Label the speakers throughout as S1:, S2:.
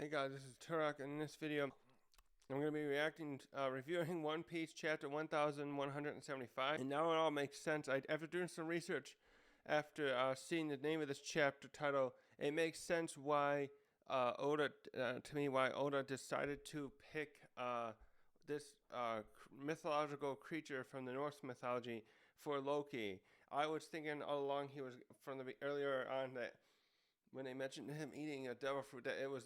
S1: Hey guys, this is Turok, and in this video, I'm going to be reviewing One Piece chapter 1175. And now it all makes sense. After doing some research, after seeing the name of this chapter title, it makes sense why why Oda decided to pick this mythological creature from the Norse mythology for Loki. I was thinking all along he was from the earlier on that when they mentioned him eating a devil fruit, that it was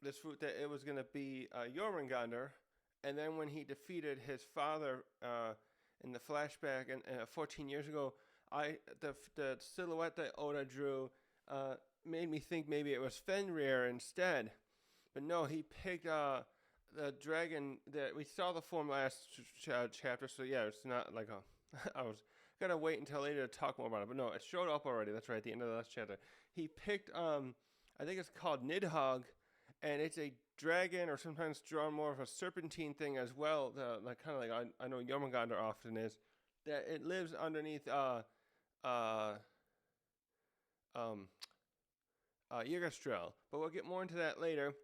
S1: this fruit, that it was going to be Jormungandr. And then when he defeated his father in the flashback and 14 years ago, the silhouette that Oda drew made me think maybe it was Fenrir instead. But no, he picked the dragon that we saw the form last chapter. So yeah, it's not like a I was gonna wait until later to talk more about it, but no, it showed up already. That's right, at the end of the last chapter. He picked I think it's called Nidhogg, and it's a dragon, or sometimes drawn more of a serpentine thing as well. Like kind of like I know Jormungandr often is. That it lives underneath Yggdrasil, but we'll get more into that later.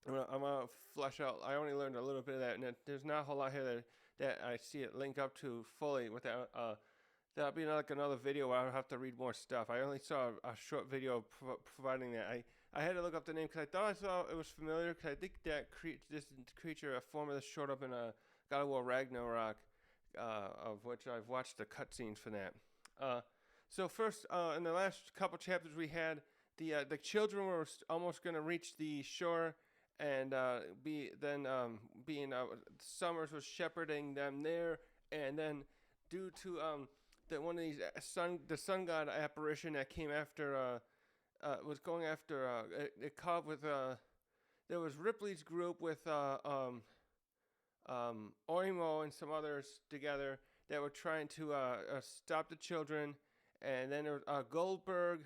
S1: I'm gonna flesh out. I only learned a little bit of that, and there's not a whole lot here that I see it link up to fully. Without that'll be like another video where I'll have to read more stuff. I only saw a short video providing that. I had to look up the name because I thought I saw it was familiar, because I think that this creature, a form of this, showed up in a God of War Ragnarok, of which I've watched the cutscenes for that. So first, in the last couple chapters, we had the children were almost going to reach the shore, and Summers was shepherding them there, and then due to that one of these the sun god apparition that came after was going after it caught up with there was Ripley's group with Oimo and some others together that were trying to stop the children, and then there was Goldberg,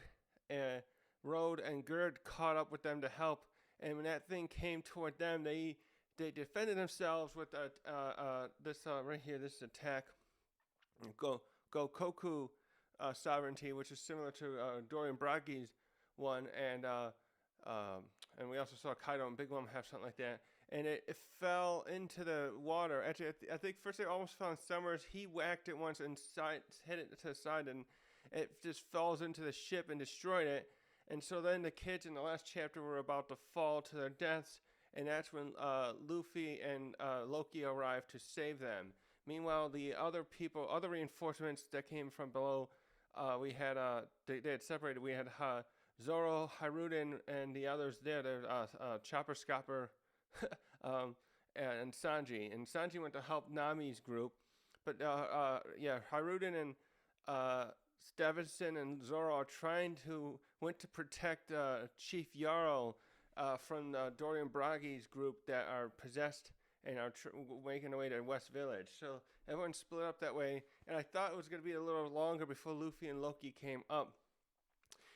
S1: Rode, and Gerd caught up with them to help. And when that thing came toward them, they defended themselves with this right here, this attack, Gokoku sovereignty, which is similar to Dorian Bragi's one, and we also saw Kaido and Big Mom have something like that, and it fell into the water. Actually, I think first it almost fell on Summers. He whacked it once and hit it to the side, and it just falls into the ship and destroyed it. And so then the kids in the last chapter were about to fall to their deaths, and that's when Luffy and Loki arrived to save them. Meanwhile, the other reinforcements that came from below, we had they had separated. We had Zoro, Haruden, and the others there. There's Chopper, Scopper, and Sanji. And Sanji went to help Nami's group, but Haruden and Stevenson and Zoro went to protect Chief Yarrow from Dorian Bragi's group that are possessed and are making their way to West Village. So everyone split up that way, and I thought it was going to be a little longer before Luffy and Loki came up.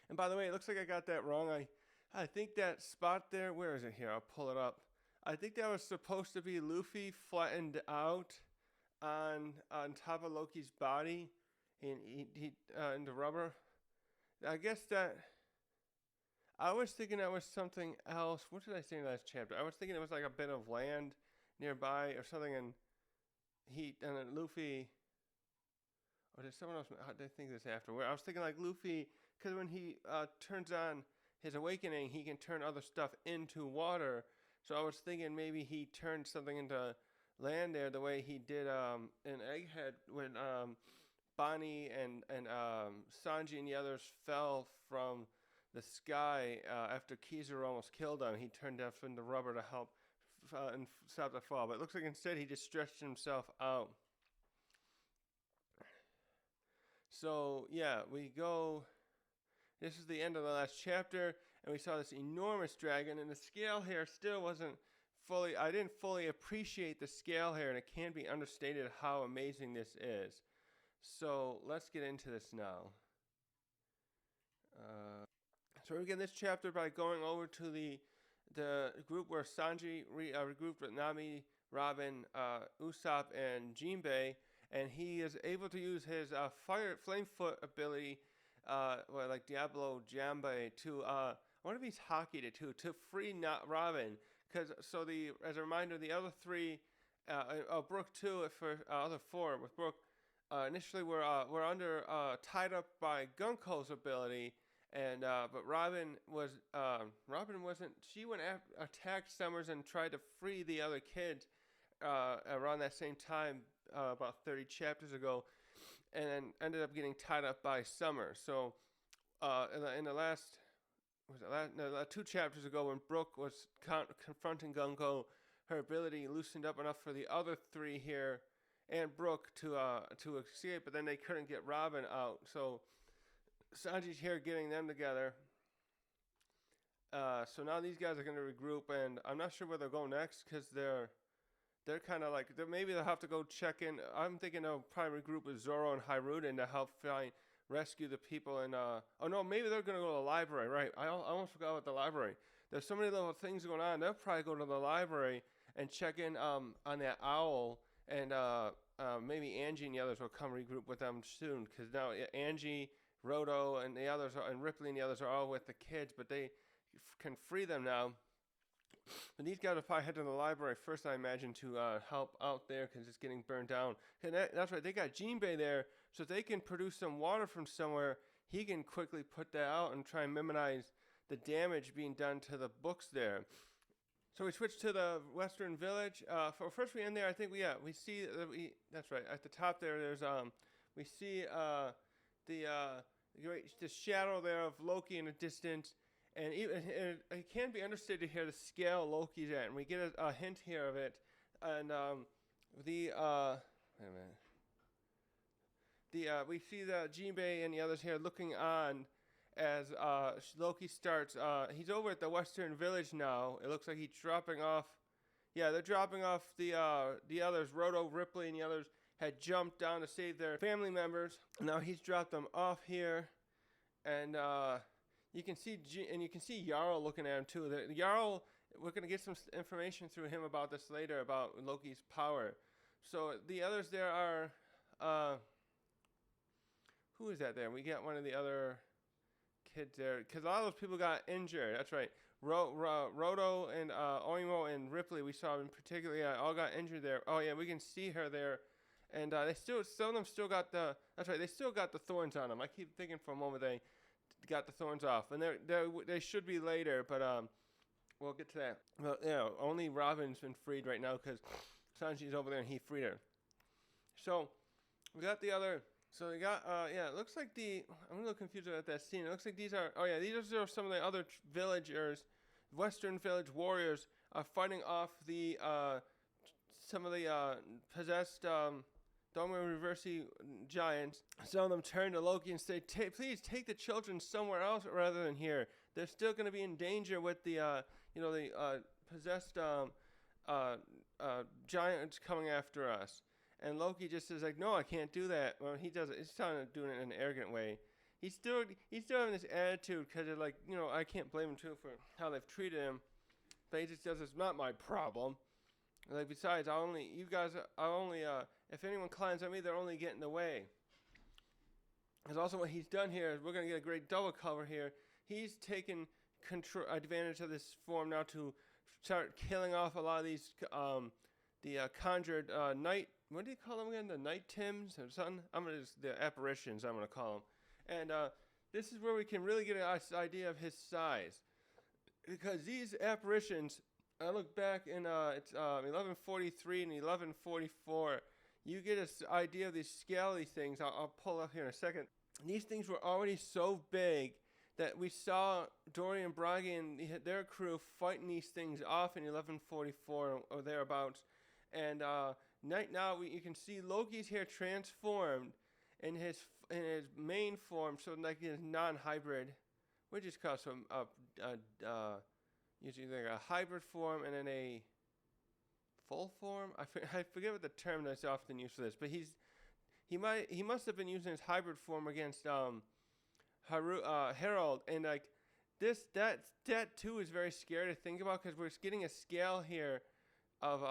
S1: And by the way, it looks like I got that wrong. I think that spot there, where is it here? I'll pull it up. I think that was supposed to be Luffy flattened out on top of Loki's body. He into rubber. I guess that I was thinking that was something else. What did I say in the last chapter? I was thinking it was like a bit of land nearby or something, and then Luffy. Or did someone else? How did I think this afterward? I was thinking like Luffy, because when he turns on his awakening, he can turn other stuff into water. So I was thinking maybe he turned something into land there, the way he did in Egghead when Bonnie and Sanji and the others fell from the sky after Kizaru almost killed them. He turned off into rubber to help and stop the fall. But it looks like instead he just stretched himself out. So yeah, we go. This is the end of the last chapter, and we saw this enormous dragon, and the scale here still wasn't fully. I didn't fully appreciate the scale here, and it can't be understated how amazing this is. So let's get into this now. So we begin this chapter by going over to the group where Sanji regrouped with Nami, Robin, Usopp, and Jinbei, and he is able to use his Flamefoot ability, like Diablo Jambe, to wonder if he's hockeyed it to free not Robin, because as a reminder, the other three, Brooke too for other four with Brooke, initially were under tied up by Gunko's ability, and but Robin wasn't. She went attacked Summers and tried to free the other kids around that same time, about 30 chapters ago, and then ended up getting tied up by Sommer. So in the last, no, 2 chapters ago, when Brooke was confronting Gunko, her ability loosened up enough for the other three here and Brooke to escape, but then they couldn't get Robin out. So Sanji's here getting them together. So now these guys are going to regroup, and I'm not sure where they'll go next because they're kind of like maybe they'll have to go check in. I'm thinking they'll probably regroup with Zoro and Hiruden to help rescue the people. And oh no, maybe they're gonna go to the library. Right, I almost forgot about the library. There's so many little things going on. They'll probably go to the library and check in on that owl, and maybe Angie and the others will come regroup with them soon. Because now Angie, Roto, and the others and Ripley and the others are all with the kids, but they can free them now. But these guys will probably head to the library first, I imagine, to help out there because it's getting burned down. And that's right, they got Jinbei there, so if they can produce some water from somewhere, he can quickly put that out and try and minimize the damage being done to the books there. So we switch to the Western Village. First we end there. I think we see that's right at the top there. We see the shadow there of Loki in the distance. And it can be understated here the scale Loki's at, and we get a hint here of it. And wait a minute. We see the Jinbei and the others here looking on as Loki starts. He's over at the Western Village now. It looks like he's dropping off. Yeah, they're dropping off the others. Roto, Ripley, and the others had jumped down to save their family members. Now he's dropped them off here, and you can see Jarl looking at him too. Jarl, we're going to get some information through him about this later, about Loki's power. So the others there are, who is that there? We got one of the other kids there, because a lot of those people got injured. That's right. Roto and Oimo and Ripley, we saw in particular, all got injured there. Oh yeah, we can see her there. And some of them still got they still got the thorns on them. I keep thinking for a moment they got the thorns off, and they should be later, but we'll get to that. Well, only Robin's been freed right now because Sanji's over there and he freed her. So we got the other. So we got it looks like I'm a little confused about that scene. It looks like these are some of the other villagers, Western Village warriors are fighting off the some of the possessed Dome Reversi giants. Some of them turn to Loki and say, please take the children somewhere else rather than here. They're still going to be in danger with the possessed giants coming after us. And Loki just is like, no, I can't do that. Well, he does it. He's trying to do it in an arrogant way. He's still having this attitude because I can't blame him too for how they've treated him. But he just does, it's not my problem. Like, besides, if anyone climbs on me, they're only getting in the way. Because also what he's done here is we're going to get a great double cover here. He's taken advantage of this form now to start killing off a lot of these, conjured night, what do you call them again? The night Tims or something? The apparitions, I'm going to call them. And this is where we can really get an idea of his size. Because these apparitions, I look back in 1143 and 1144, you get an idea of these scaly things. I'll pull up here in a second. These things were already so big that we saw Dory and Bragi and their crew fighting these things off in 1144 or thereabouts. And right now you can see Loki's here transformed in his main form, so like his non-hybrid, which is called usually like a hybrid form and then a full form. I forget what the term that's often used for this, but he must have been using his hybrid form against Harold, and like that too is very scary to think about because we're getting a scale here of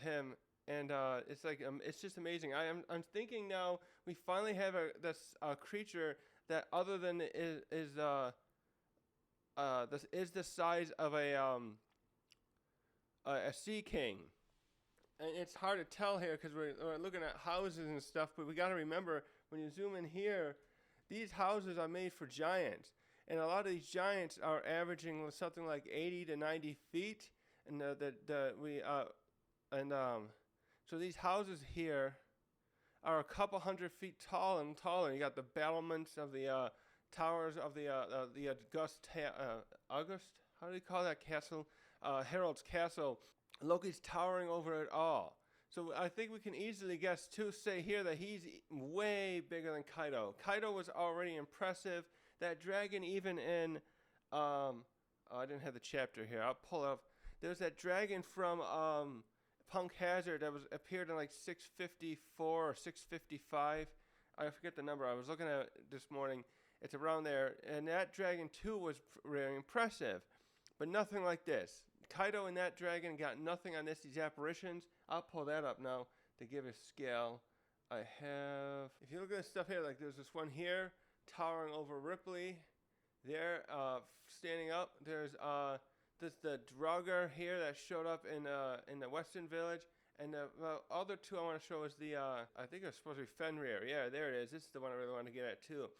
S1: him, and it's just amazing. I'm thinking now we finally have this creature that other than is this is the size of a sea king. And it's hard to tell here because we're looking at houses and stuff, but we got to remember when you zoom in here, these houses are made for giants, and a lot of these giants are averaging something like 80 to 90 feet, and so these houses here are a couple hundred feet tall and taller. You got the battlements of the towers of the August. How do you call that castle? Harold's Castle. Loki's towering over it all. So I think we can easily guess to say here that he's way bigger than Kaido. Kaido was already impressive. That dragon, even in I didn't have the chapter here. I'll pull up. There's that dragon from Punk Hazard that was appeared in like 654 or 655. I forget the number. I was looking at it this morning. It's around there, and that dragon too was really impressive, but nothing like this. Kaido and that dragon got nothing on this. These apparitions. I'll pull that up now to give a scale. I have. If you look at this stuff here, like there's this one here towering over Ripley. There, standing up. There's the Draugr here that showed up in the Western Village, and the other two I want to show is the I think it's supposed to be Fenrir. Yeah, there it is. This is the one I really want to get at too.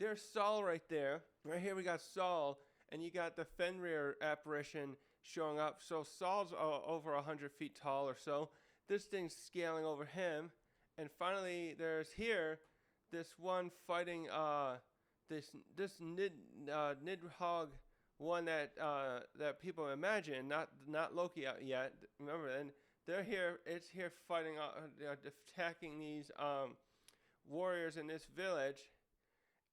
S1: There's Saul right there. Right here we got Saul, and you got the Fenrir apparition showing up. So Saul's over 100 feet tall or so. This thing's scaling over him, and finally there's here this one fighting this Nidhogg one that people imagine, not Loki out yet. Remember, and they're here. It's here fighting, attacking these warriors in this village.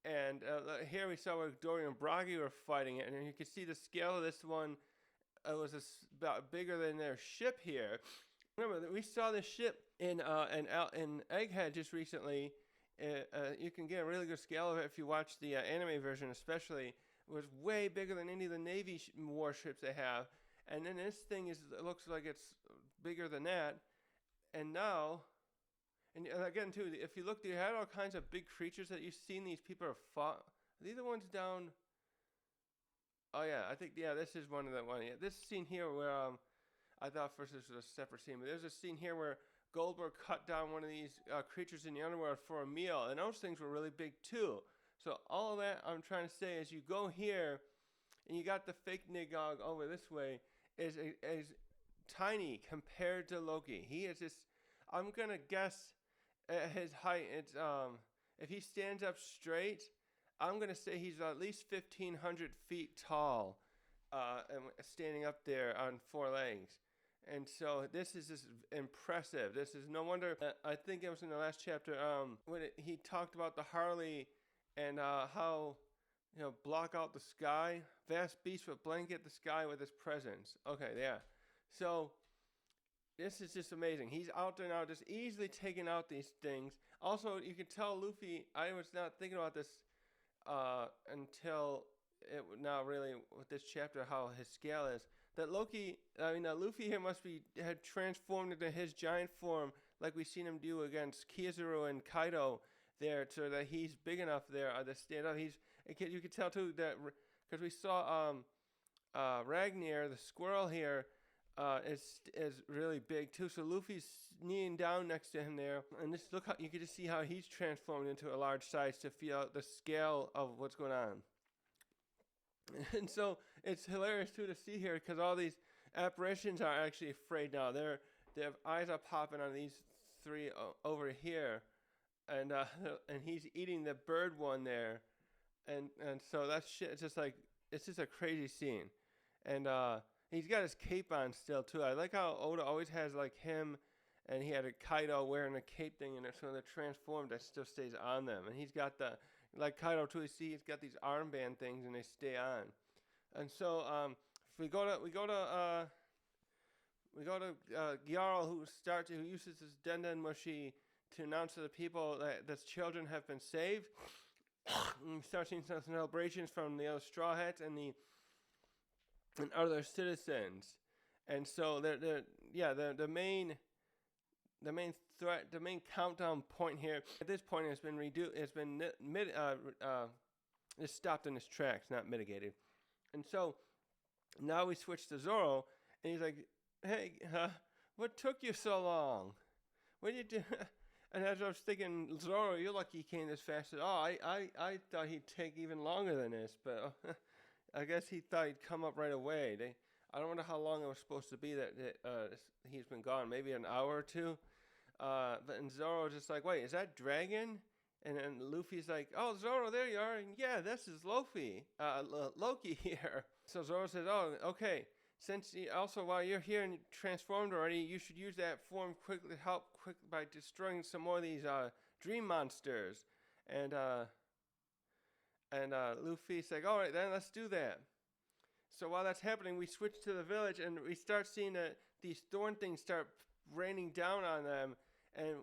S1: And here we saw where Dory and Bragi were fighting it, and you can see the scale of this one. It was about bigger than their ship here. Remember that we saw this ship in Egghead just recently. You can get a really good scale of it if you watch the anime version, especially. It was way bigger than any of the Navy warships they have. And then this thing it looks like it's bigger than that. And now, and again too, if you look, you had all kinds of big creatures that you've seen. These people are fought. Are these the ones down? Oh yeah, I think this is one of the one. Yeah, this scene here where I thought first this was a separate scene, but there's a scene here where Goldberg cut down one of these creatures in the underworld for a meal, and those things were really big too. So all of that I'm trying to say is you go here, and you got the fake Nidhogg over this way is tiny compared to Loki. He is just, I'm gonna guess at his height. It's if he stands up straight, I'm gonna say he's at least 1,500 feet tall, and standing up there on four legs. And so this is just impressive. This is no wonder. I think it was in the last chapter when he talked about the Harley and how block out the sky. Vast beast would blanket the sky with his presence. Okay, yeah. So this is just amazing. He's out there now, just easily taking out these things. Also, you can tell Luffy. I was not thinking about this until it now really with this chapter how his scale is. That Luffy here had transformed into his giant form like we've seen him do against Kizaru and Kaido there, so that he's big enough there to stand up. You can tell too that because we saw Ragnar the squirrel here is really big too. So Luffy's kneeling down next to him there, and look how you can just see how he's transformed into a large size to feel out the scale of what's going on. And so it's hilarious too to see here because all these apparitions are actually afraid now. Their eyes are popping on these three over here, and he's eating the bird one there, and so that's shit. It's just a crazy scene, and he's got his cape on still too. I like how Oda always has like him, and he had a Kaido wearing a cape thing, and so they're transformed. That still stays on them, and he's got like Kaido too. You see, he's got these armband things, and they stay on. And so if we go to Gyarl, who uses his Denden Mushi to announce to the people that the children have been saved. We start seeing some celebrations from the other Straw Hats and other citizens. And so the main threat, the main countdown point here at this point has been it's stopped in its tracks, not mitigated. And so now we switch to Zoro, and he's like, "Hey, what took you so long? What did you do?" And as I was thinking, Zoro, you're lucky he came this fast. Oh, I thought he'd take even longer than this, but I guess he thought he'd come up right away. I don't know how long it was supposed to be that he's been gone. Maybe an hour or two. But and Zoro's just like, wait, is that Dragon? And then Luffy's like, oh, Zoro, there you are. And yeah, this is Loki here. So Zoro says, oh, okay. Since also while you're here and transformed already, you should use that form quickly to help by destroying some more of these dream monsters. And Luffy's like, all right, then let's do that. So while that's happening, we switch to the village and we start seeing that these thorn things start raining down on them. And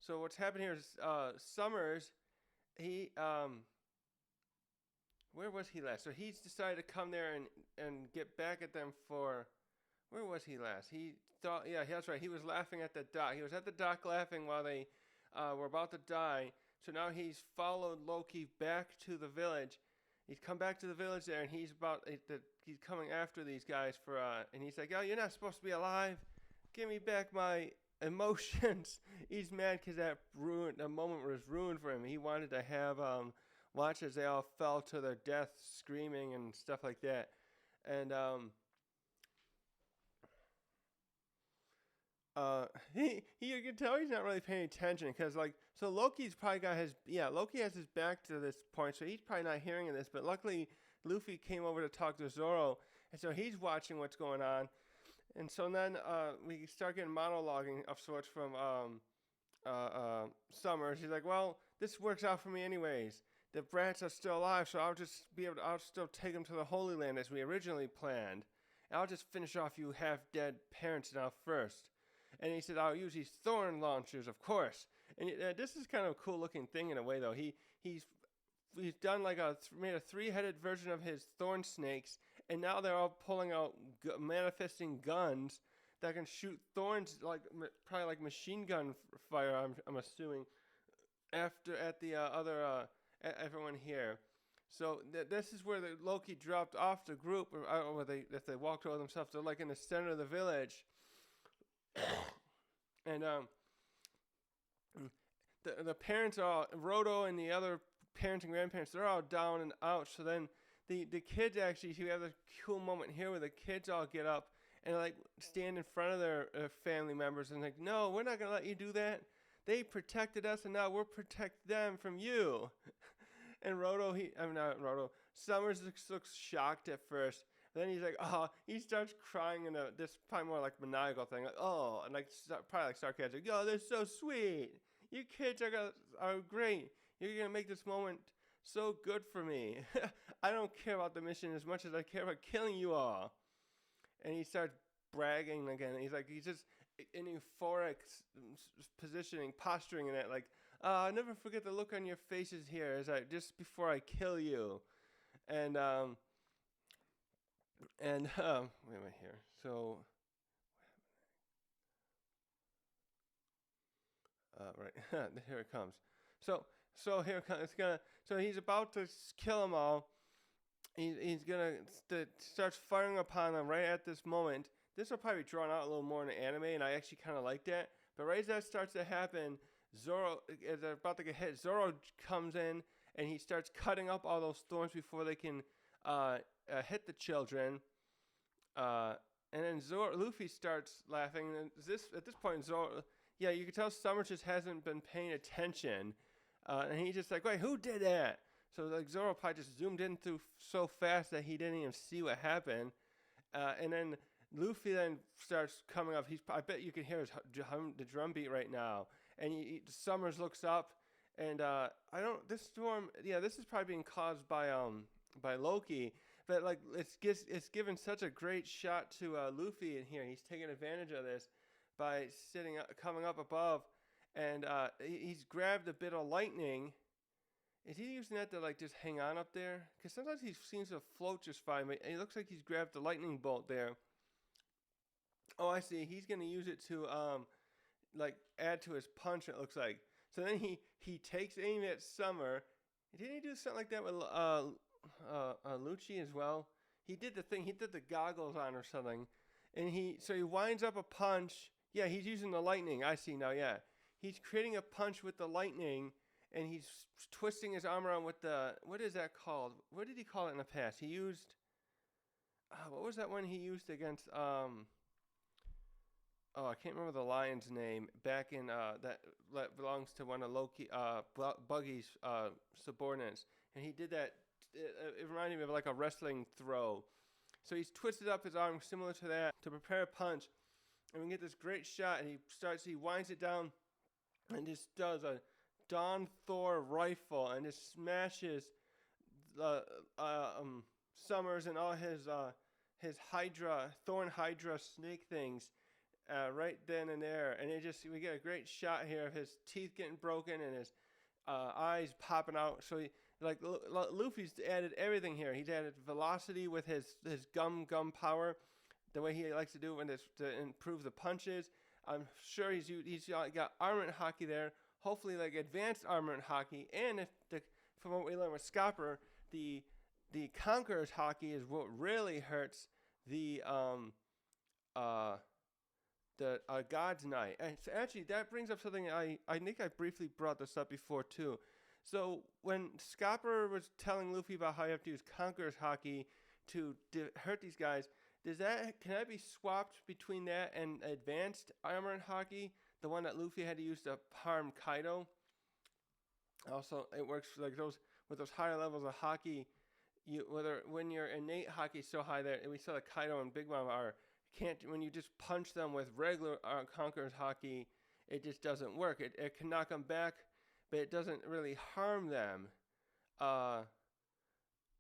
S1: so what's happening here is Summers, he where was he last? So he's decided to come there and get back at them for, where was he last? He thought, yeah, that's right. He was laughing at the dock. He was at the dock laughing while they were about to die. So now he's followed Loki back to the village. He's come back to the village there, and he's coming after these guys and he's like, oh, you're not supposed to be alive. Give me back my emotions. He's mad because the moment was ruined for him. He wanted to have watch as they all fell to their death, screaming and stuff like that. And you can tell he's not really paying attention because so Loki's probably got Loki has his back to this point, so he's probably not hearing this. But luckily, Luffy came over to talk to Zoro, and so he's watching what's going on. And so then we start getting monologuing of sorts from Sommer. She's like, well, this works out for me anyways. The brats are still alive, so I'll still take them to the Holy Land as we originally planned. And I'll just finish off you half-dead parents now first. And he said, I'll use these thorn launchers, of course. And this is kind of a cool-looking thing in a way, though. He's done made a three-headed version of his thorn snakes, and now they're all pulling out manifesting guns that can shoot thorns probably like machine gun fire. I'm assuming everyone here. So this is where the Loki dropped off the group, or if they walked over themselves. They're like in the center of the village, and the parents are all, Roto and the other parents and grandparents, they're all down and out. So then the kids actually, we have a cool moment here where the kids all get up and stand in front of their family members and no, we're not gonna let you do that. They protected us, and now we'll protect them from you. And Summers looks shocked at first. Then he's like, oh, he starts crying in this probably more like maniacal thing. And probably like sarcastic. Oh, they're so sweet. You kids are great. You're going to make this moment so good for me. I don't care about the mission as much as I care about killing you all. And he starts bragging again. He's just in euphoric positioning, posturing in it, I'll never forget the look on your faces here just before I kill you. And wait a minute here. So right here it comes. So here it comes. So he's about to kill them all. He's gonna start firing upon them right at this moment. This will probably be drawn out a little more in the anime, and I actually kind of like that. But right as that starts to happen, Zoro, as they're about to get hit, Zoro comes in and he starts cutting up all those thorns before they can hit the children. And then Luffy starts laughing. And at this point, Zoro, you can tell Summer just hasn't been paying attention. And he's just like, wait, who did that? So Zoro probably just zoomed in through so fast that he didn't even see what happened. And then Luffy then starts coming up. I bet you can hear the drum beat right now. And Summers looks up, and this storm. Yeah, this is probably being caused by Loki. But it's given such a great shot to Luffy in here. He's taking advantage of this by coming up above, and he's grabbed a bit of lightning. Is he using that to just hang on up there? Because sometimes he seems to float just fine. But it looks like he's grabbed the lightning bolt there. Oh, I see. He's gonna use it to add to his punch. It looks like. So then he takes aim at Summer. Didn't he do something like that with Lucci as well. He did the thing. He did the goggles on or something, and he winds up a punch. Yeah, he's using the lightning. I see now. Yeah, he's creating a punch with the lightning, and he's twisting his arm around with the, what is that called? What did he call it in the past? He used, what was that one he used against oh, I can't remember the lion's name. Back in that belongs to one of Loki, Buggy's subordinates, and he did that. It reminded me of like a wrestling throw. So he's twisted up his arm similar to that to prepare a punch, and we get this great shot. And he winds it down, and just does a Dawn Thor rifle, and just smashes Summers and all his Thorn Hydra snake things right then and there, and we get a great shot here of his teeth getting broken and his eyes popping out. So Luffy's added everything here. He's added velocity with his gum power, the way he likes to do it to improve the punches. I'm sure he's got armament hockey there. Hopefully, like advanced armament hockey, and from what we learned with Scopper, the Conqueror's hockey is what really hurts the God's Night. And so actually, that brings up something I think I briefly brought this up before too. So when Scopper was telling Luffy about how you have to use Conqueror's hockey to hurt these guys, can that be swapped between that and advanced armament hockey, the one that Luffy had to use to harm Kaido? Also, it works like those with those higher levels of hockey. When your innate hockey is so high that we saw that Kaido and Big Mom when you just punch them with regular Conqueror's hockey, it just doesn't work. It can knock them back, but it doesn't really harm them. I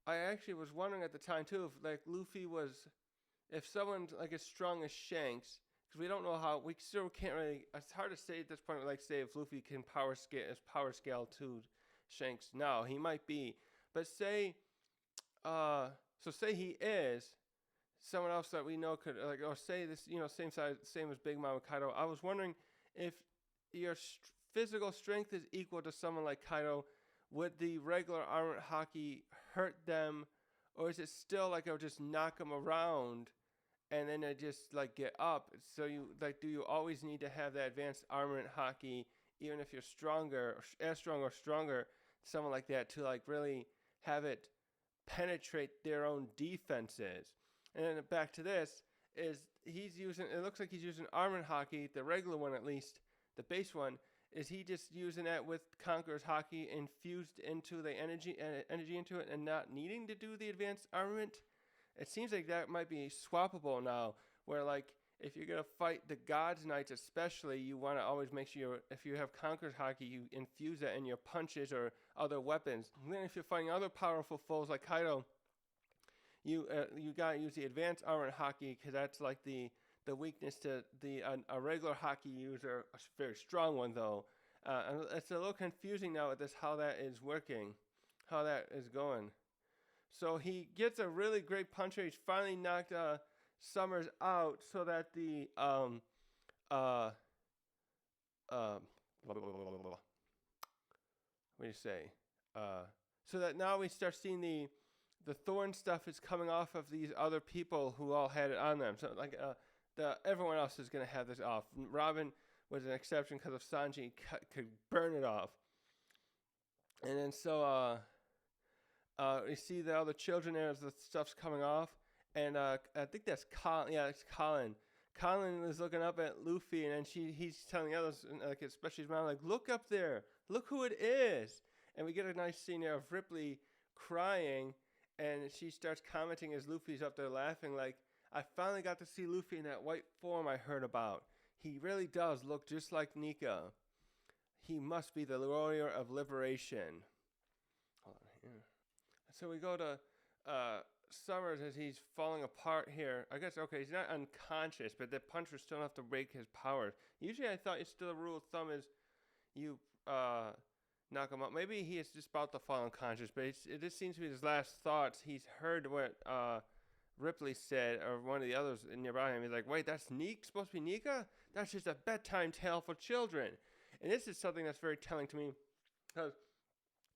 S1: actually was wondering at the time too if someone like as strong as Shanks, because we don't know how, we still can't really. It's hard to say at this point. Say if Luffy can power scale to Shanks now, he might be, but say he is. Someone else that we know could say this, same size, same as Big Mom and Kaido. I was wondering if your physical strength is equal to someone like Kaido, would the regular armament hockey hurt them, or is it still like it'll just knock them around, and then they just like get up? So do you always need to have that advanced armament hockey, even if you're as strong or stronger, someone like that, to like really have it penetrate their own defenses? And then back to this is it looks like he's using armament hockey, the regular one at least, the base one. Is he just using that with Conqueror's hockey infused into the energy into it and not needing to do the advanced armament? It seems like that might be swappable now, where like if you're going to fight the God's Knights especially, you want to always make sure if you have Conqueror's hockey, you infuse that in your punches or other weapons. And then if you're fighting other powerful foes like Kaido, you gotta use the advanced armament hockey, because that's like the weakness to a regular hockey user, a very strong one though. And it's a little confusing now with this, how that is working, how that is going. So he gets a really great puncher. He's finally knocked Summers out, so that the what do you say? So that now we start seeing the thorn stuff is coming off of these other people who all had it on them. So like everyone else is going to have this off. Robin was an exception because of Sanji could burn it off. And then so you see the other children there as the stuff's coming off. And I think that's Colin. Yeah, it's Colin. Colin is looking up at Luffy, and then he's telling the others, like especially his mom, like, look up there. Look who it is. And we get a nice scene there of Ripley crying. And she starts commenting as Luffy's up there laughing, like, I finally got to see Luffy in that white form I heard about. He really does look just like Nika. He must be the warrior of liberation. Hold on here. So we go to Summers as he's falling apart here. I guess, okay, he's not unconscious, but the puncher still have to break his powers. Usually I thought the rule of thumb is you knock him up. Maybe he is just about to fall unconscious, but it just seems to be his last thoughts. He's heard what Ripley said, or one of the others nearby him. He's like, wait, that's supposed to be Nika? That's just a bedtime tale for children. And this is something that's very telling to me, because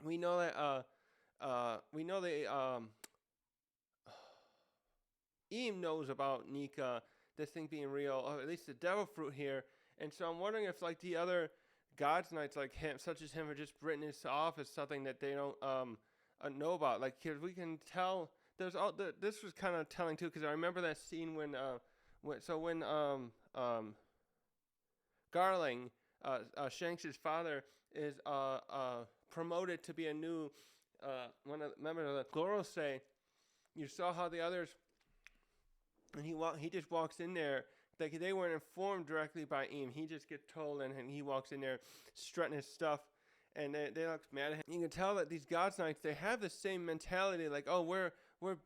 S1: we know that we know they Eam knows about Nika, this thing being real, or at least the devil fruit here. And so I'm wondering if like the other gods knights like him, such as him, are just written this off as something that they don't know about. Like, cause we can tell. This was kind of telling too, because I remember that scene when Garling, Shanks' father, is promoted to be a new one of the members of the Gorosei. You saw how the others, and he just walks in there. Like they weren't informed directly by Eam. He just gets told, and he walks in there strutting his stuff, and they look mad at him. You can tell that these gods knights, they have the same mentality, like, oh, we're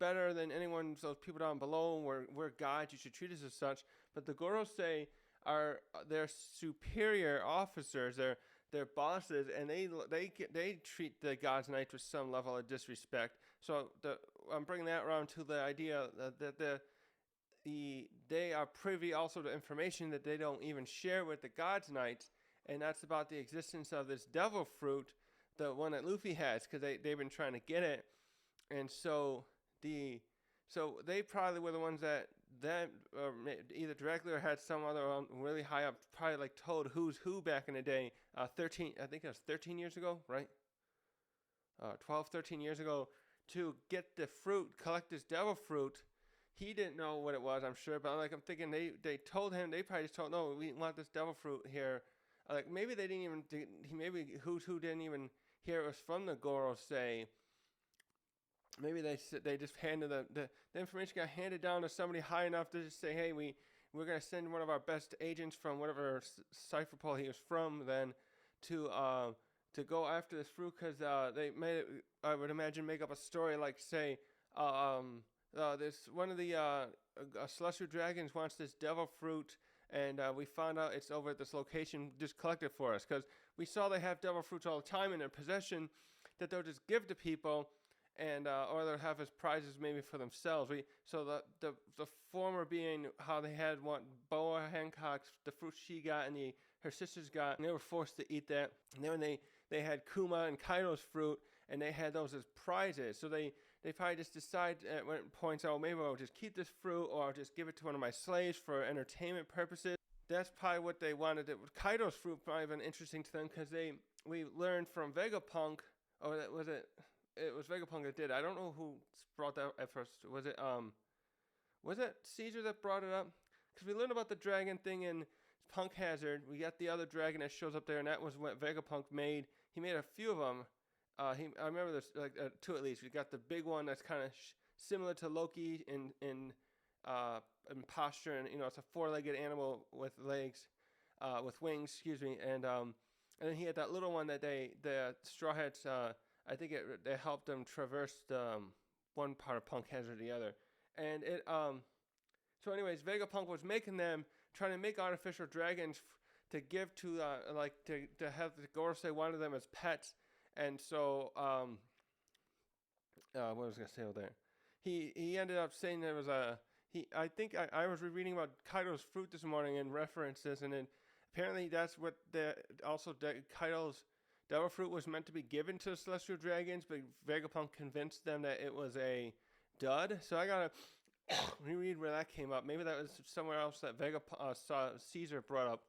S1: better than anyone. Those people down below, we're gods. You should treat us as such. But the Gorosei are their superior officers. They're bosses, and they treat the gods knights with some level of disrespect. So I'm bringing that around to the idea that they are privy also to information that they don't even share with the gods knights, and that's about the existence of this devil fruit, the one that Luffy has, because they've been trying to get it. And so they probably were the ones that either directly or had some other really high up, probably like told who's who back in the day. 13, I think it was 13 years ago, right? 12, 13 years ago, to get the fruit, collect this devil fruit. He didn't know what it was, I'm sure, but I'm thinking they told him. They probably just told, no, we want this devil fruit here. Like maybe they didn't even. Maybe who didn't even hear it was from the Gorosei. Maybe they just handed the information got handed down to somebody high enough to just say, hey, we're gonna send one of our best agents from whatever cipher pole he was from then to go after this fruit, because they made it, I would imagine, make up a story like, say, this one of the celestial dragons wants this devil fruit, and we found out it's over at this location. Just collect it for us, because we saw they have devil fruits all the time in their possession that they'll just give to people, and or they'll have as prizes maybe for themselves. So the former being how they had what Boa Hancock's, the fruit she got and her sisters got, and they were forced to eat that. And then when they had Kuma and Kaido's fruit, and they had those as prizes. So they probably just decide at one point, oh, maybe I'll just keep this fruit, or I'll just give it to one of my slaves for entertainment purposes. That's probably what they wanted. Kaido's fruit probably been interesting to them, because we learned from Vegapunk, or was it? It was Vegapunk that did. I don't know who brought that at first. Was it Caesar that brought it up? Because we learned about the dragon thing in Punk Hazard. We got the other dragon that shows up there, and that was what Vegapunk made. He made a few of them. I remember there's like two at least. We got the big one that's kind of similar to Loki in posture, and it's a four-legged animal with legs, with wings. Excuse me. And then he had that little one that the Straw Hats. I think they helped them traverse one part of Punk Hazard to the other. And so anyways, Vegapunk was making them, trying to make artificial dragons to give to to have the Gorosei wanted them as pets. And so what was I gonna say over there? He ended up saying there was I think I was reading about Kaido's fruit this morning and referenced this, and then apparently that's what Kaido's devil fruit was meant to be given to the celestial dragons, but Vegapunk convinced them that it was a dud. So I gotta reread where that came up. Maybe that was somewhere else that Caesar brought up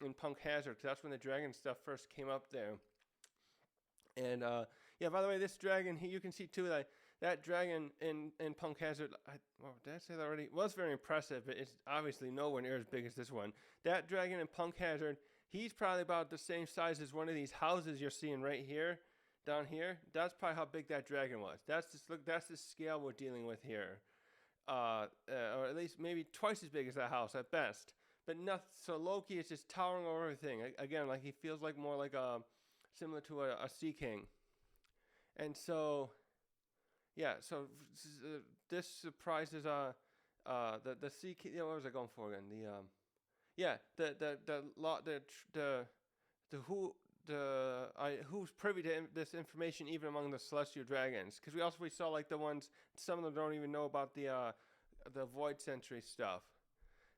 S1: in Punk Hazard, because that's when the dragon stuff first came up there. And yeah, by the way, this dragon, you can see too that dragon in Punk Hazard, did I say that already? Was very impressive, but it's obviously nowhere near as big as this one. That dragon in Punk Hazard, he's probably about the same size as one of these houses you're seeing right here, down here. That's probably how big that dragon was. That's the scale we're dealing with here. Or at least maybe twice as big as that house at best. But nothing. So Loki is just towering over everything. Again, like he feels like more like similar to a sea king. And so, yeah. So this surprises the sea king. What was I going for again? Who's privy to this information even among the celestial dragons? Because we saw like the ones, some of them don't even know about the Void Century stuff.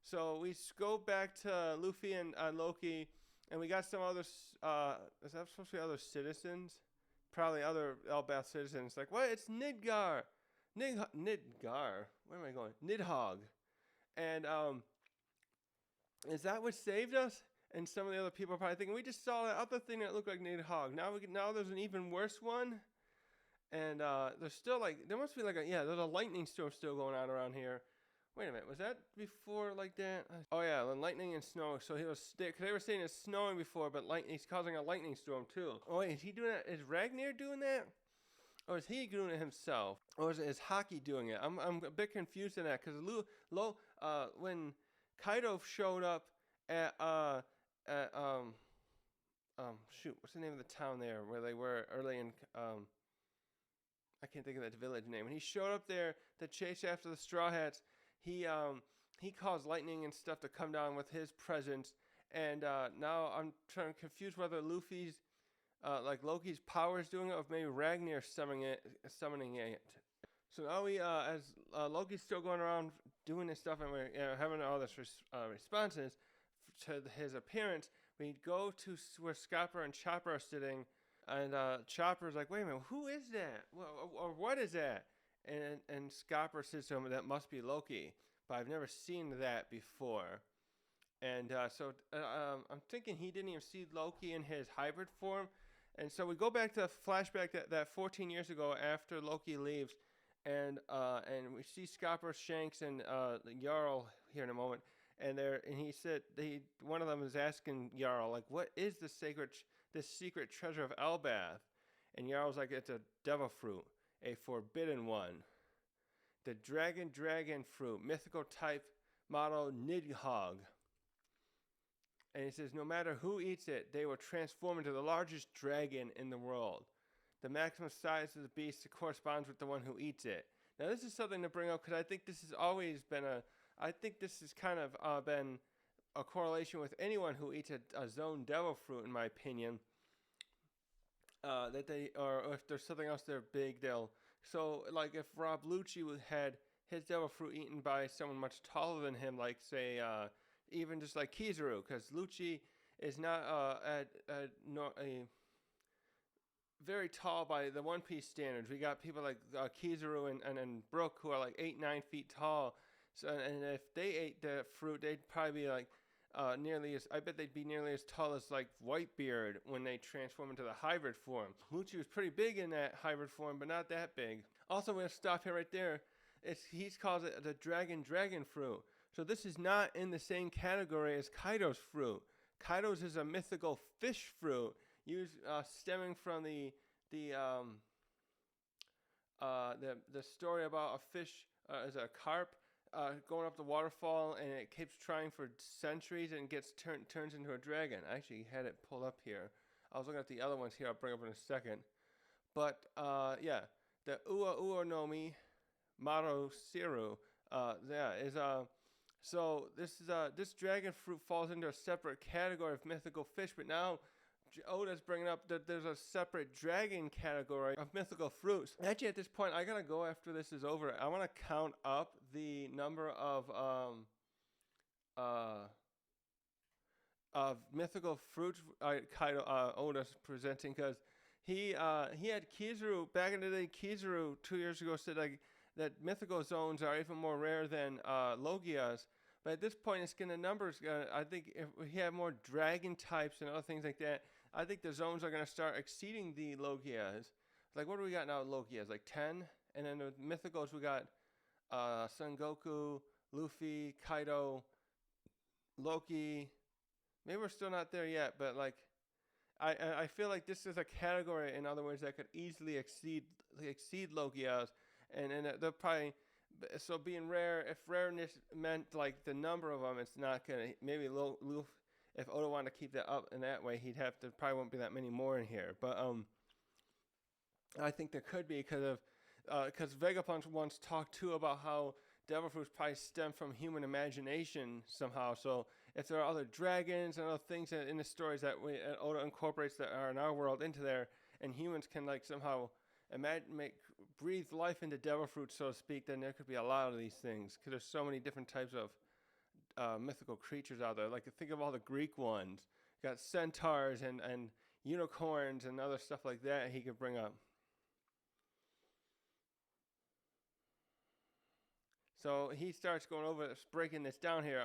S1: So we go back to Luffy and Loki, and we got some other is that supposed to be other citizens probably other Elbath citizens like, what? It's Nidgar, Nidgar. Where am I going? Nidhogg, and is that what saved us? And some of the other people are probably thinking, we just saw that other thing that looked like Nidhogg. Now there's an even worse one. And there's still there must be there's a lightning storm still going on around here. Wait a minute, was that before like that? Oh yeah, the lightning and snow. So because they were saying it's snowing before, but he's causing a lightning storm too. Oh wait, is he doing that? Is Ragnar doing that? Or is he doing it himself? Or is Hockey doing it? I'm a bit confused in that because when Kaido showed up at shoot, what's the name of the town there where they were early in I can't think of that village name. When he showed up there to chase after the Straw Hats, he caused lightning and stuff to come down with his presence. And now I'm trying to confuse whether Luffy's Loki's power is doing it, or if maybe Ragnar summoning it. So now as Loki's still going around doing this stuff, and we're having all this responses to his appearance, we go to where Scopper and Chopper are sitting, and Chopper's like, wait a minute, who is that? Or what is that? And Scopper says to him, that must be Loki, but I've never seen that before. And so I'm thinking he didn't even see Loki in his hybrid form. And so we go back to the flashback that 14 years ago after Loki leaves, and we see Scopper, Shanks, and Jarl here in a moment. And he said one of them is asking Jarl, like, what is this secret treasure of Elbath? And Jarl's like, it's a devil fruit, a forbidden one. The dragon fruit, mythical type model Nidhogg. And he says, no matter who eats it, they will transform into the largest dragon in the world. The maximum size of the beast corresponds with the one who eats it. Now, this is something to bring up because I think this has always been kind of been a correlation with anyone who eats a zone devil fruit, in my opinion. Or if there's something else they're big, so like if Rob Lucci had his devil fruit eaten by someone much taller than him, like say even just like Kizaru, because Lucci is not a very tall by the One Piece standards. We got people like Kizaru and Brook who are like 8-9 feet tall. So and if they ate the fruit, they'd probably be like I bet they'd be nearly as tall as like Whitebeard when they transform into the hybrid form. Lucci was pretty big in that hybrid form, but not that big. Also, we're gonna stop here right there. He's calls it the dragon fruit. So this is not in the same category as Kaido's fruit. Kaido's is a mythical fish fruit, stemming from the story about a fish as a carp going up the waterfall, and it keeps trying for centuries and turns into a dragon. I actually had it pulled up here. I was looking at the other ones here. I'll bring up in a second. But the Ua no Mi Maro Siru is so this dragon fruit falls into a separate category of mythical fish, but now Oda's bringing up that there's a separate dragon category of mythical fruits. Actually, at this point, I gotta go after this is over. I want to count up the number of mythical fruits Oda's presenting, because he had Kizaru back in the day. Kizaru 2 years ago said that mythical zones are even more rare than Logias. But at this point, it's going to numbers. I think if we have more dragon types and other things like that, I think the zones are going to start exceeding the Logias. Like, what do we got now with Logias? Like 10? And then the mythicals, we got Son Goku, Luffy, Kaido, Loki. Maybe we're still not there yet, but like, I feel like this is a category, in other words, that could easily exceed Logias. And they'll probably... So being rare, if rareness meant like the number of them, it's not gonna. Maybe if Oda wanted to keep that up in that way, he'd have to probably won't be that many more in here. But I think there could be because Vegapunk once talked too about how devil fruits probably stem from human imagination somehow. So if there are other dragons and other things in the stories that Oda incorporates that are in our world into there, and humans can like somehow breathe life into devil fruit, so to speak, then there could be a lot of these things, because there's so many different types of mythical creatures out there. Like, think of all the Greek ones. You got centaurs and unicorns and other stuff like that he could bring up. So he starts going over this, breaking this down here.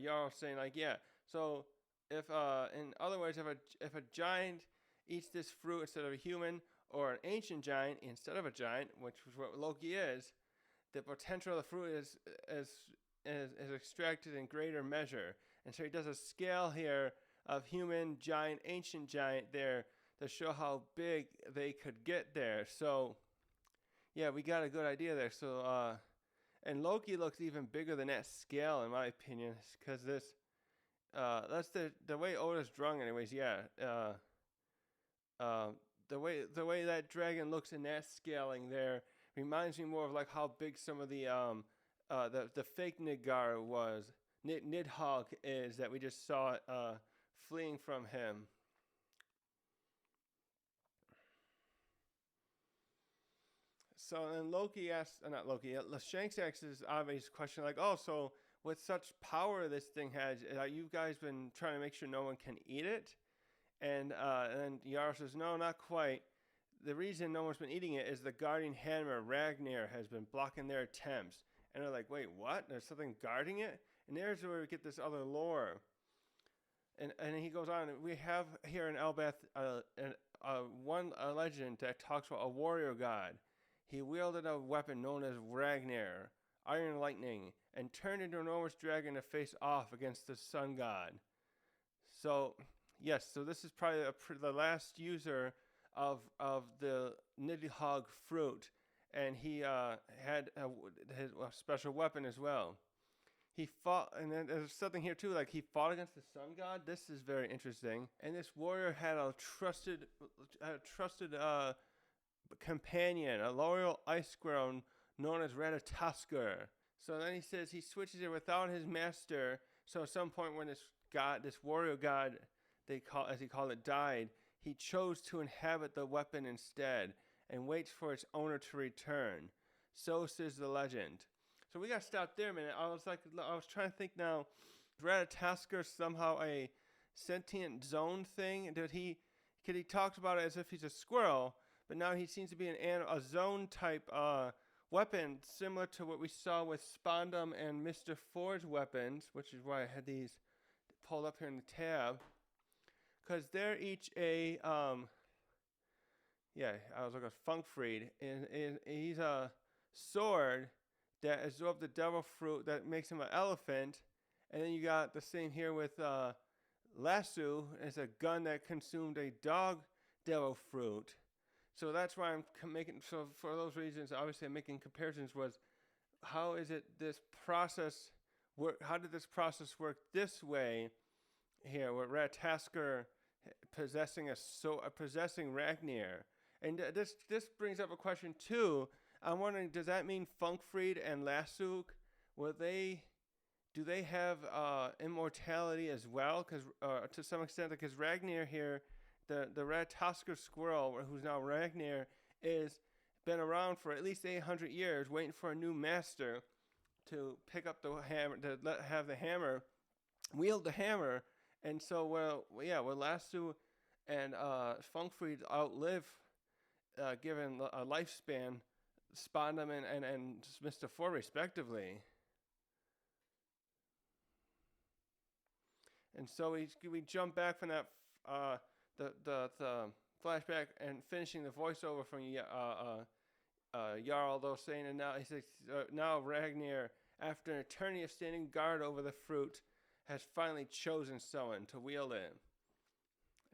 S1: Jarl saying like, yeah. So if in other words, if a giant eats this fruit instead of a human, or an ancient giant instead of a giant, which is what Loki is, the potential of the fruit is extracted in greater measure. And so he does a scale here of human, giant, ancient giant there to show how big they could get there. So yeah, we got a good idea there. So and Loki looks even bigger than that scale in my opinion, because that's the way Oda's drawn anyways. Yeah. The way that dragon looks in that scaling there reminds me more of like how big some of the fake Nidgar was, Nidhogg is, that we just saw fleeing from him. So then Loki asks, not Loki, Shanks asks this obvious question like, oh, so with such power this thing has, you guys been trying to make sure no one can eat it? And then Yara says, no, not quite. The reason no one's been eating it is the guardian hammer, Ragnar, has been blocking their attempts. And they're like, wait, what? There's something guarding it? And there's where we get this other lore. And he goes on, we have here in Elbeth a legend that talks about a warrior god. He wielded a weapon known as Ragnar, Iron Lightning, and turned into an enormous dragon to face off against the sun god. So, yes, so this is probably the last user of the Nidhogg fruit, and he had his special weapon as well. He fought, and then there's something here too, like he fought against the sun god. This is very interesting. And this warrior had a trusted companion, a loyal ice squirrel known as Ratatoskr. So then he says he switches it without his master. So at some point when this warrior god, as he called it, died, he chose to inhabit the weapon instead and waits for its owner to return. So says the legend. So we got to stop there a minute. I was trying to think now, is Ratatoskr somehow a sentient zone thing? Because he talks about it as if he's a squirrel, but now he seems to be a zone type weapon, similar to what we saw with Spondum and Mr. Ford's weapons, which is why I had these pulled up here in the tab. Because they're each I was looking at Funkfried, and he's a sword that absorbed the devil fruit that makes him an elephant. And then you got the same here with Lasso, as a gun that consumed a dog devil fruit. So that's why I'm making, so for those reasons, obviously I'm making comparisons was, how is it this process work, how did this process work this way here, with Ratatoskr possessing Ragnar? And this brings up a question too. I'm wondering, does that mean Funkfried and Lassuk, do they have immortality as well? Because to some extent, because Ragnar here, the Ratatoskr squirrel, who's now Ragnar, is been around for at least 800 years, waiting for a new master to pick up the hammer, to have the hammer, wield the hammer. And so, will Lasso and Funkfried outlive, given a lifespan, Spondum and Mr. Four respectively. And so we jump back from that the flashback and finishing the voiceover from Jarl, though, saying, and now he says, now Ragnar, after an eternity of standing guard over the fruit, has finally chosen someone to wield it.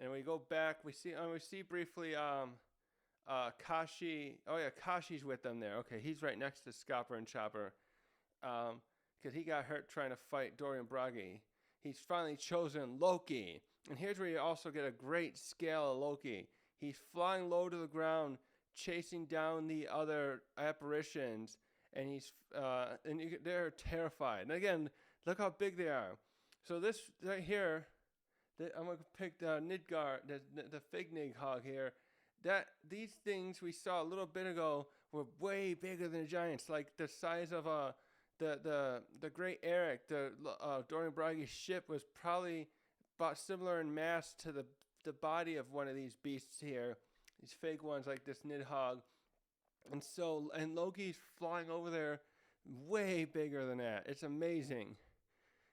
S1: And we go back, we see briefly Kashi. Oh yeah, Kashi's with them there. Okay, he's right next to Scopper and Chopper, because he got hurt trying to fight Dorian Bragi. He's finally chosen Loki. And here's where you also get a great scale of Loki. He's flying low to the ground, chasing down the other apparitions, and they're terrified. And again, look how big they are. So this right here, I'm gonna pick Nidgar, the fake Nidhogg here. That these things we saw a little bit ago were way bigger than the giants, like the size of the Great Eric. The Dorian Bragi's ship was probably about similar in mass to the body of one of these beasts here, these fake ones like this Nidhogg, and Loki's flying over there, way bigger than that. It's amazing,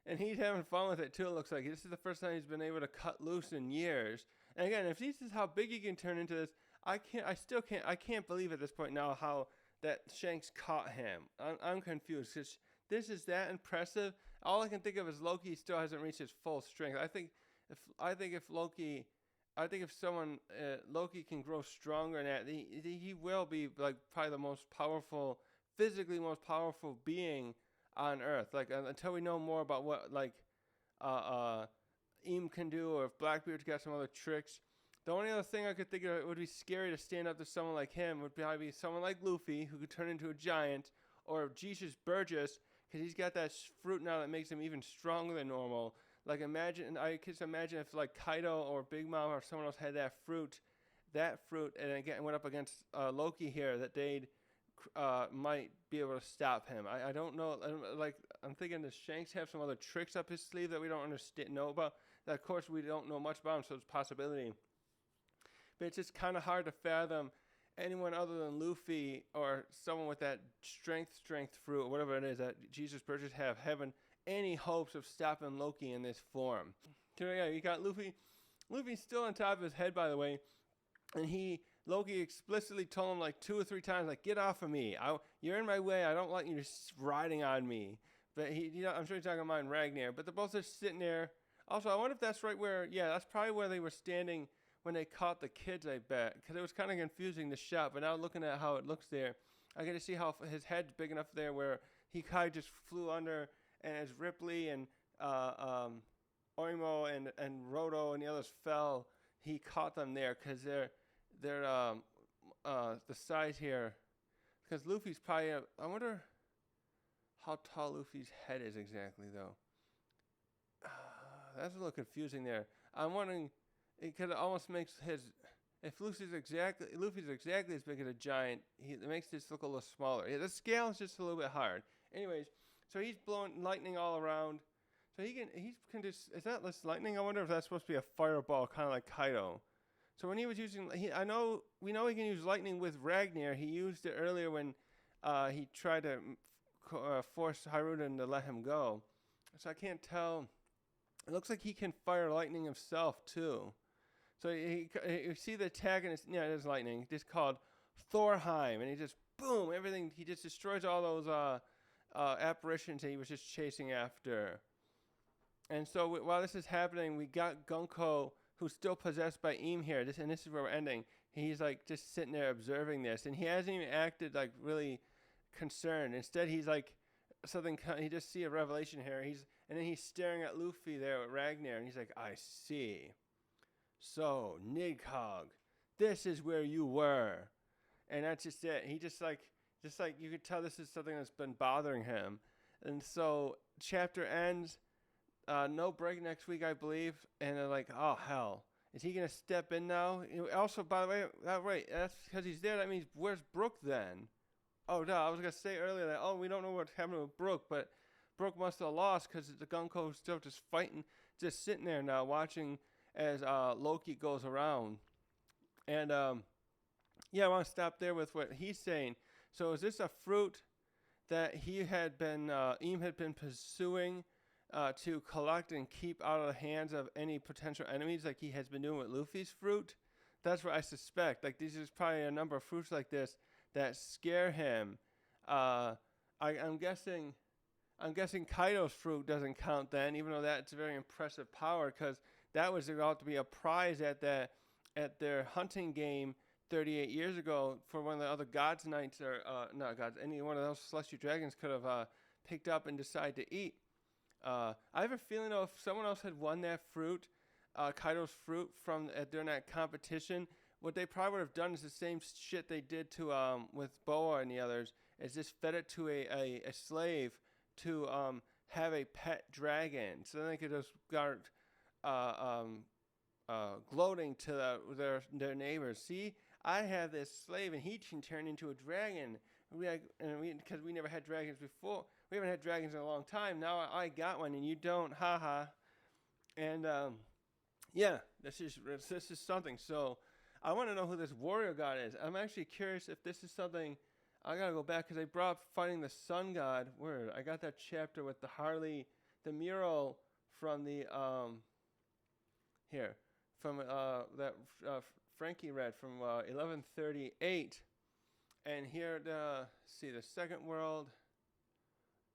S1: and he's having fun with it too. It looks like this is the first time he's been able to cut loose in years. And again, if this is how big he can turn into this, I can't believe at this point now how that Shanks caught him. I'm confused because this is that impressive. All I can think of is Loki still hasn't reached his full strength. If Loki can grow stronger than that, he will be like probably the most powerful, physically most powerful being on Earth. Like until we know more about what Eam can do, or if Blackbeard's got some other tricks. The only other thing I could think of would be scary to stand up to someone like him would probably be someone like Luffy, who could turn into a giant, or Jesus Burgess, because he's got that fruit now that makes him even stronger than normal. Like I could imagine if like Kaido or Big Mom or someone else had that fruit, and again went up against Loki here, that they'd might be able to stop him. I don't know. I'm thinking, does Shanks have some other tricks up his sleeve that we don't know about? That of course we don't know much about him, so it's a possibility. But it's just kind of hard to fathom anyone other than Luffy or someone with that strength fruit, or whatever it is that Jesus Burgess having any hopes of stopping Loki in this form. So yeah, you got Luffy. Luffy's still on top of his head, by the way, and Loki explicitly told him like 2 or 3 times, like, get off of me. You're in my way. I don't want you just riding on me. But I'm sure he's talking about Ragnar. But they're both just sitting there. Also, I wonder if that's right where, that's probably where they were standing when they caught the kids, I bet. Because it was kind of confusing, the shot. But now looking at how it looks there, I get to see how his head's big enough there where he kind of just flew under, and as Ripley and Oimo and Roto and the others fell, he caught them there because they're the size here. Because Luffy's probably, I wonder how tall Luffy's head is exactly, though. That's a little confusing there. I'm wondering, because it almost makes if Luffy's exactly as big as a giant, it makes this look a little smaller. Yeah, the scale is just a little bit hard. Anyways, so he's blowing lightning all around. So he can just, is that less lightning? I wonder if that's supposed to be a fireball, kind of like Kaido. So when he was using, we know he can use lightning with Ragnar. He used it earlier when he tried to force Haruden to let him go. So I can't tell. It looks like he can fire lightning himself too. So you see the attack, and it is lightning. It's called Thorheim, and he just boom, everything. He just destroys all those apparitions that he was just chasing after. And so while this is happening, we got Gunko, who's still possessed by Eam here. This is where we're ending. He's like just sitting there observing this, and he hasn't even acted like really concerned. Instead, he's like he just see a revelation here. And then he's staring at Luffy there at Ragnar, and he's like, I see. So, Nidhogg, this is where you were. And that's just it. He just like you could tell this is something that's been bothering him. And so chapter ends, no break next week, I believe. And they're like, oh hell, is he gonna step in now? Also, by the way, that's because he's there. That means where's Brook then? Oh no, I was gonna say earlier that we don't know what's happening with Brook, but Brook must have lost because the Gunko is still just fighting, just sitting there now watching as Loki goes around. And I want to stop there with what he's saying. So is this a fruit that Eam had been pursuing to collect and keep out of the hands of any potential enemies, like he has been doing with Luffy's fruit? That's what I suspect. Like these is probably a number of fruits like this that scare him. I'm guessing Kaido's fruit doesn't count then, even though that's a very impressive power, because that was about to be a prize at their hunting game 38 years ago for one of the other gods' knights, or not gods, any one of those celestial dragons could have picked up and decided to eat. I have a feeling though, if someone else had won that fruit, Kaido's fruit during that competition, what they probably would have done is the same shit they did to with Boa and the others, is just fed it to a slave to have a pet dragon, so then they could just start gloating to their neighbors. See, I have this slave, and he can turn into a dragon. Because we never had dragons before. We haven't had dragons in a long time. Now I got one, and you don't. Ha ha. And Yeah, this is something. So I want to know who this warrior god is. I'm actually curious if this is something. I gotta go back because they brought up fighting the sun god. Where I got that chapter with the Harley, the mural from the here from that Frankie read from 1138, and here the see the second world.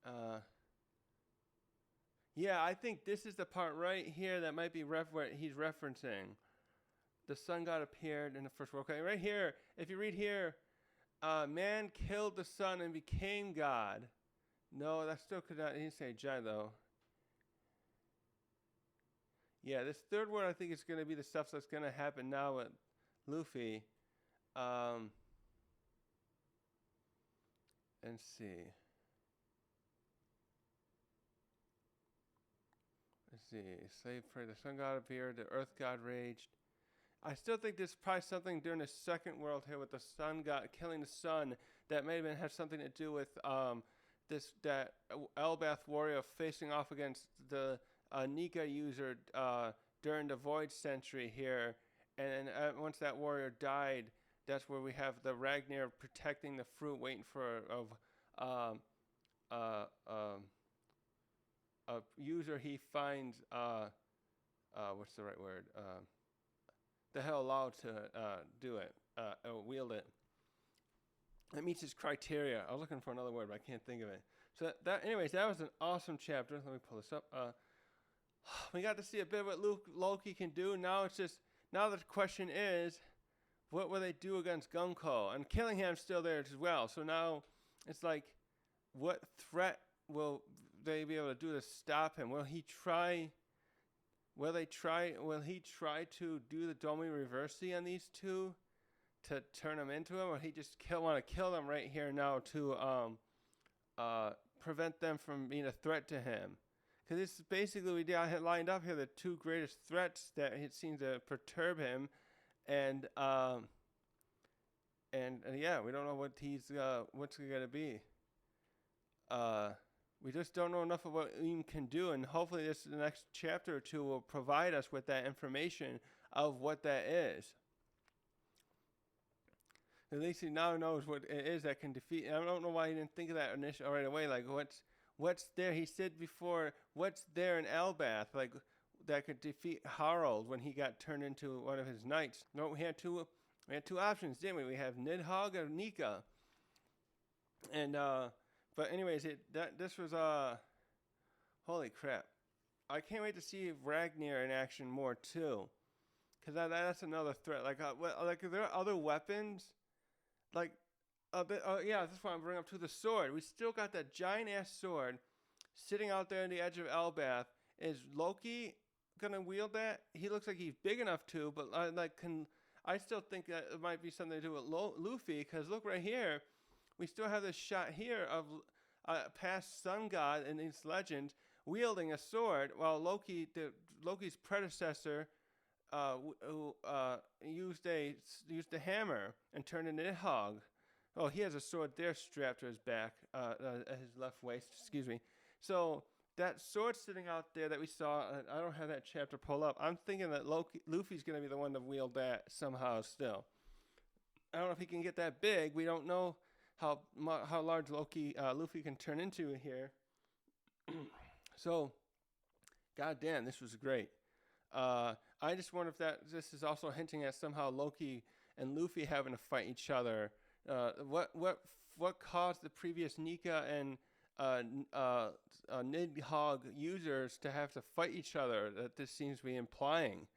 S1: Uh, yeah, I think this is the part right here that might be what he's referencing. The sun god appeared in the first world. Okay, right here, if you read here, man killed the sun and became God. No, that still could not. He didn't say Jai though. Yeah, this third word I think is going to be the stuff that's going to happen now with Luffy. Um, and see. Let's see. Slave prey. The sun god appeared. The earth god raged. I still think there's probably something during the second world here with the sun god killing the sun that may have had something to do with this that Elbath warrior facing off against the Nika user during the Void Century here, and then once that warrior died, that's where we have the Ragnar protecting the fruit, waiting for um, uh, um, a user he finds. What's the right word? The hell allowed to do it, wield it. It meets his criteria. I was looking for another word, but I can't think of it. So anyways, that was an awesome chapter. Let me pull this up. We got to see a bit of what Loki can do. Now the question is, what will they do against Gunko? And Killingham's still there as well. So now it's like, what threat will they be able to do to stop him? Will he try to do the Domi Reversi on these two to turn them into him, or he just want to kill them right here now to prevent them from being a threat to him? Because this is basically we had lined up here the two greatest threats that it seems to perturb him, and yeah, we don't know what what's going to be. We just don't know enough of what Eam can do, and hopefully the next chapter or two will provide us with that information of what that is. At least he now knows what it is that can defeat. I don't know why he didn't think of that initially right away. Like what's there? He said before, what's there in Elbath, like that could defeat Harold when he got turned into one of his knights? No, we had two options, didn't we? We have Nidhogg or Nika, and but anyways, this was holy crap! I can't wait to see Ragnar in action more too, because that's another threat. Like are there other weapons? Like, yeah, that's why I'm bringing up to the sword. We still got that giant ass sword sitting out there on the edge of Elbath. Is Loki gonna wield that? He looks like he's big enough to, but I still think that it might be something to do with Luffy, because look right here. We still have this shot here of past sun god in these legends wielding a sword, while Loki's predecessor used a hammer and turned into Nidhogg. Oh, he has a sword there strapped to his back, at his left waist. Excuse me. So that sword sitting out there that we saw, I don't have that chapter pulled up. I'm thinking that Luffy's going to be the one to wield that somehow still. I don't know if he can get that big. We don't know how large Luffy can turn into here. So, goddamn, this was great. I just wonder if this is also hinting at somehow Loki and Luffy having to fight each other. What caused the previous Nika and Nidhogg users to have to fight each other? That this seems to be implying.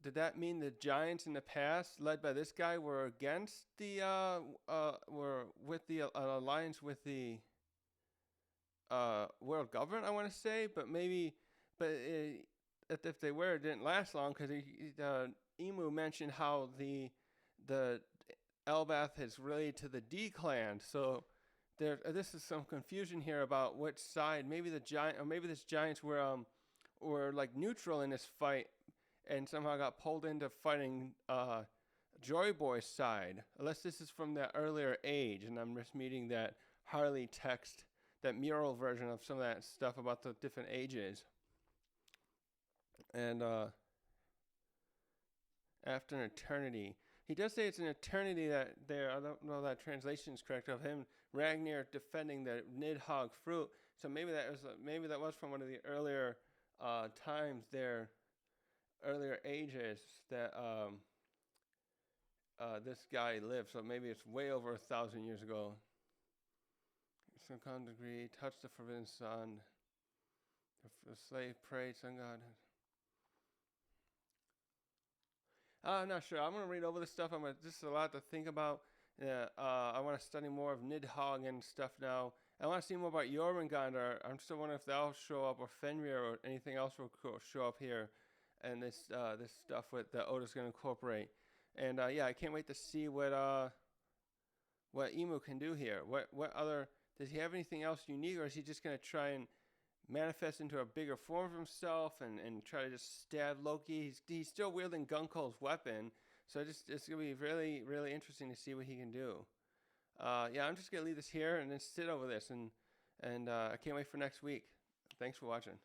S1: Did that mean the giants in the past, led by this guy, were against were with the alliance with the world government? I want to say, but if they were, it didn't last long, because Emu mentioned how the Elbath is related to the D clan. So this is some confusion here about which side. Maybe the giant, or maybe this giants were like neutral in this fight, and somehow got pulled into fighting Joy Boy's side. Unless this is from the earlier age, and I'm just reading that Harley text, that mural version of some of that stuff about the different ages. And after an eternity. He does say it's an eternity that there. I don't know that translation is correct of him. Ragnar defending the Nidhogg fruit. So maybe that was from one of the earlier times there, earlier ages that this guy lived. So maybe it's way over 1,000 years ago. Some kind of degree, touch the forbidden sun. The slave prayed, sun God. I'm not sure. I'm gonna read over this stuff. This is a lot to think about. I want to study more of Nidhogg and stuff now. I want to see more about Jormungandr. I'm still wondering if that'll show up, or Fenrir, or anything else will show up here, and this stuff with that Oda's gonna incorporate. And yeah, I can't wait to see what Emu can do here. What other does he have anything else unique, or is he just gonna try and manifest into a bigger form of himself and try to just stab Loki? He's still wielding Gunko's weapon, so it's gonna be really, really interesting to see what he can do. Yeah, I'm just gonna leave this here and then sit over this, and I can't wait for next week. Thanks for watching.